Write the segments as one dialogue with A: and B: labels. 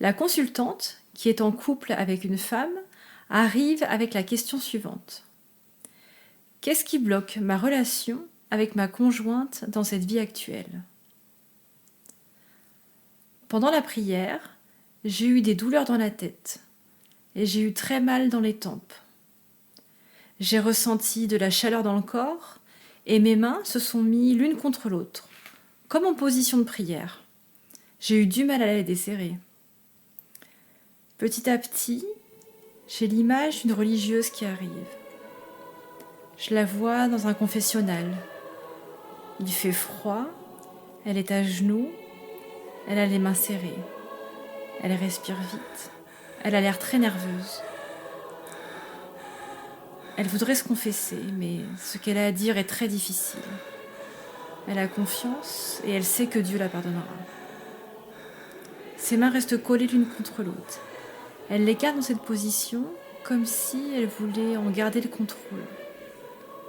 A: La consultante, qui est en couple avec une femme, arrive avec la question suivante. Qu'est-ce qui bloque ma relation avec ma conjointe dans cette vie actuelle ? Pendant la prière, j'ai eu des douleurs dans la tête et j'ai eu très mal dans les tempes. J'ai ressenti de la chaleur dans le corps et mes mains se sont mises l'une contre l'autre, comme en position de prière. J'ai eu du mal à les desserrer. Petit à petit, j'ai l'image d'une religieuse qui arrive. Je la vois dans un confessionnal. Il fait froid, elle est à genoux, elle a les mains serrées. Elle respire vite, elle a l'air très nerveuse. Elle voudrait se confesser, mais ce qu'elle a à dire est très difficile. Elle a confiance et elle sait que Dieu la pardonnera. Ses mains restent collées l'une contre l'autre. Elle les garde dans cette position comme si elle voulait en garder le contrôle.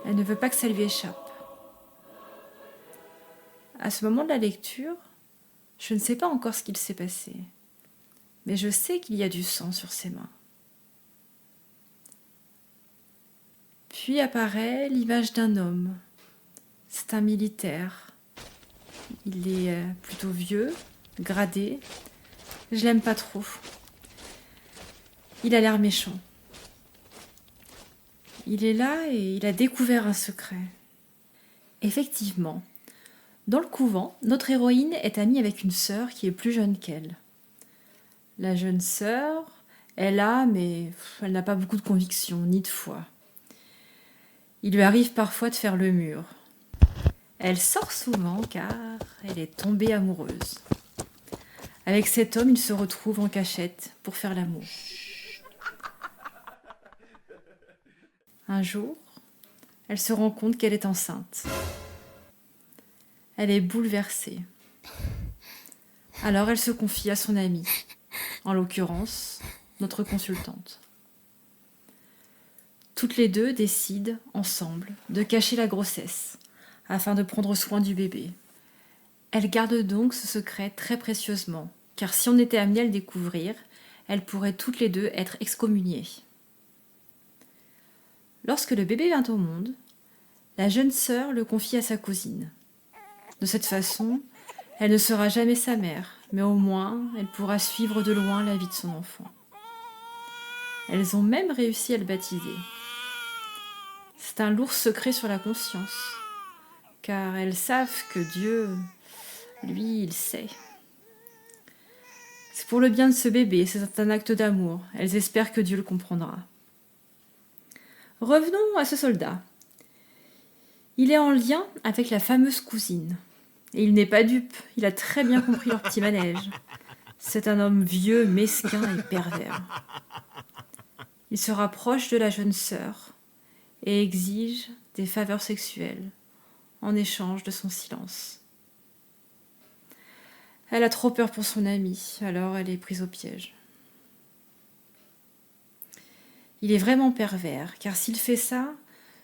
A: Elle ne veut pas que ça lui échappe. À ce moment de la lecture, je ne sais pas encore ce qu'il s'est passé, mais je sais qu'il y a du sang sur ses mains. Puis apparaît l'image d'un homme. C'est un militaire. Il est plutôt vieux, gradé. Je l'aime pas trop. Il a l'air méchant. Il est là et il a découvert un secret. Effectivement, dans le couvent, notre héroïne est amie avec une sœur qui est plus jeune qu'elle. La jeune sœur, mais elle n'a pas beaucoup de conviction ni de foi. Il lui arrive parfois de faire le mur. Elle sort souvent car elle est tombée amoureuse. Avec cet homme, il se retrouve en cachette pour faire l'amour. Un jour, elle se rend compte qu'elle est enceinte. Elle est bouleversée. Alors elle se confie à son amie, en l'occurrence, notre consultante. Toutes les deux décident, ensemble, de cacher la grossesse, afin de prendre soin du bébé. Elles gardent donc ce secret très précieusement, car si on était amené à le découvrir, elles pourraient toutes les deux être excommuniées. Lorsque le bébé vient au monde, la jeune sœur le confie à sa cousine. De cette façon, elle ne sera jamais sa mère, mais au moins elle pourra suivre de loin la vie de son enfant. Elles ont même réussi à le baptiser. C'est un lourd secret sur la conscience, car elles savent que Dieu, lui, il sait. C'est pour le bien de ce bébé, c'est un acte d'amour. Elles espèrent que Dieu le comprendra. Revenons à ce soldat. Il est en lien avec la fameuse cousine. Et il n'est pas dupe, il a très bien compris leur petit manège. C'est un homme vieux, mesquin et pervers. Il se rapproche de la jeune sœur et exige des faveurs sexuelles en échange de son silence. Elle a trop peur pour son ami, alors elle est prise au piège. Il est vraiment pervers, car s'il fait ça,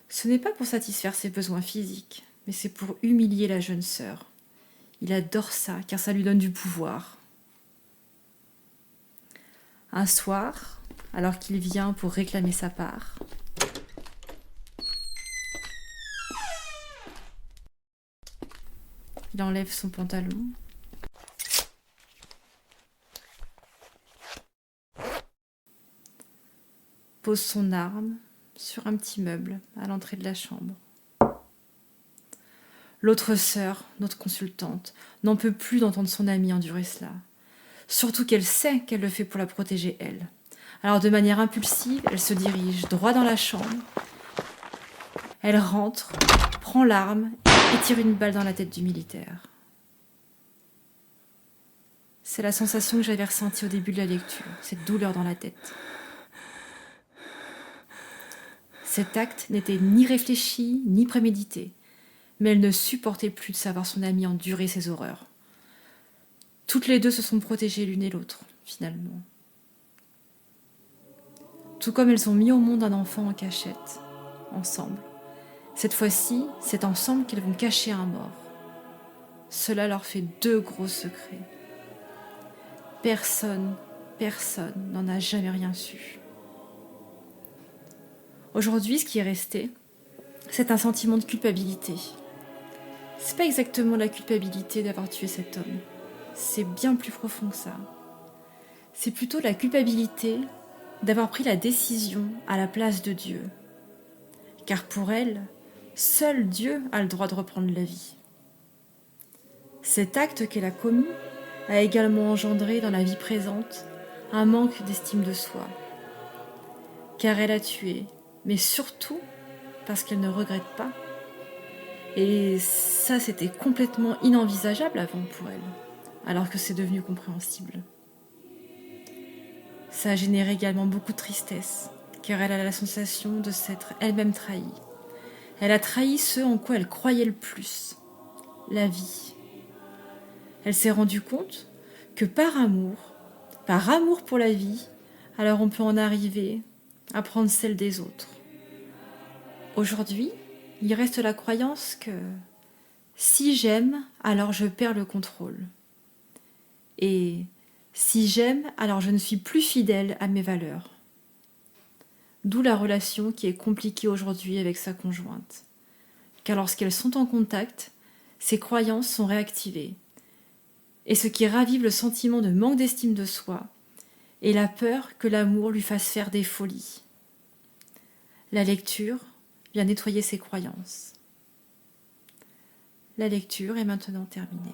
A: ce n'est pas pour satisfaire ses besoins physiques, mais c'est pour humilier la jeune sœur. Il adore ça, car ça lui donne du pouvoir. Un soir, alors qu'il vient pour réclamer sa part, il enlève son pantalon, pose son arme sur un petit meuble à l'entrée de la chambre. L'autre sœur, notre consultante, n'en peut plus d'entendre son amie endurer cela. Surtout qu'elle sait qu'elle le fait pour la protéger, elle. Alors de manière impulsive, elle se dirige droit dans la chambre. Elle rentre, prend l'arme et tire une balle dans la tête du militaire. C'est la sensation que j'avais ressentie au début de la lecture, cette douleur dans la tête. Cet acte n'était ni réfléchi, ni prémédité, mais elle ne supportait plus de savoir son amie endurer ces horreurs. Toutes les deux se sont protégées l'une et l'autre, finalement. Tout comme elles ont mis au monde un enfant en cachette, ensemble. Cette fois-ci, c'est ensemble qu'elles vont cacher un mort. Cela leur fait deux gros secrets. Personne personne n'en a jamais rien su. Aujourd'hui, ce qui est resté, c'est un sentiment de culpabilité. C'est pas exactement la culpabilité d'avoir tué cet homme. C'est bien plus profond que ça. C'est plutôt la culpabilité d'avoir pris la décision à la place de Dieu. Car pour elle, seul Dieu a le droit de reprendre la vie. Cet acte qu'elle a commis a également engendré dans la vie présente un manque d'estime de soi. Car elle a tué, mais surtout parce qu'elle ne regrette pas. Et ça, c'était complètement inenvisageable avant pour elle, alors que c'est devenu compréhensible. Ça a généré également beaucoup de tristesse, car elle a la sensation de s'être elle-même trahie. Elle a trahi ce en quoi elle croyait le plus, la vie. Elle s'est rendue compte que par amour pour la vie, alors on peut en arriver à prendre celle des autres. Aujourd'hui, il reste la croyance que si j'aime, alors je perds le contrôle. Et si j'aime, alors je ne suis plus fidèle à mes valeurs. D'où la relation qui est compliquée aujourd'hui avec sa conjointe. Car lorsqu'elles sont en contact, ces croyances sont réactivées. Et ce qui ravive le sentiment de manque d'estime de soi et la peur que l'amour lui fasse faire des folies. La lecture vient nettoyer ses croyances. La lecture est maintenant terminée.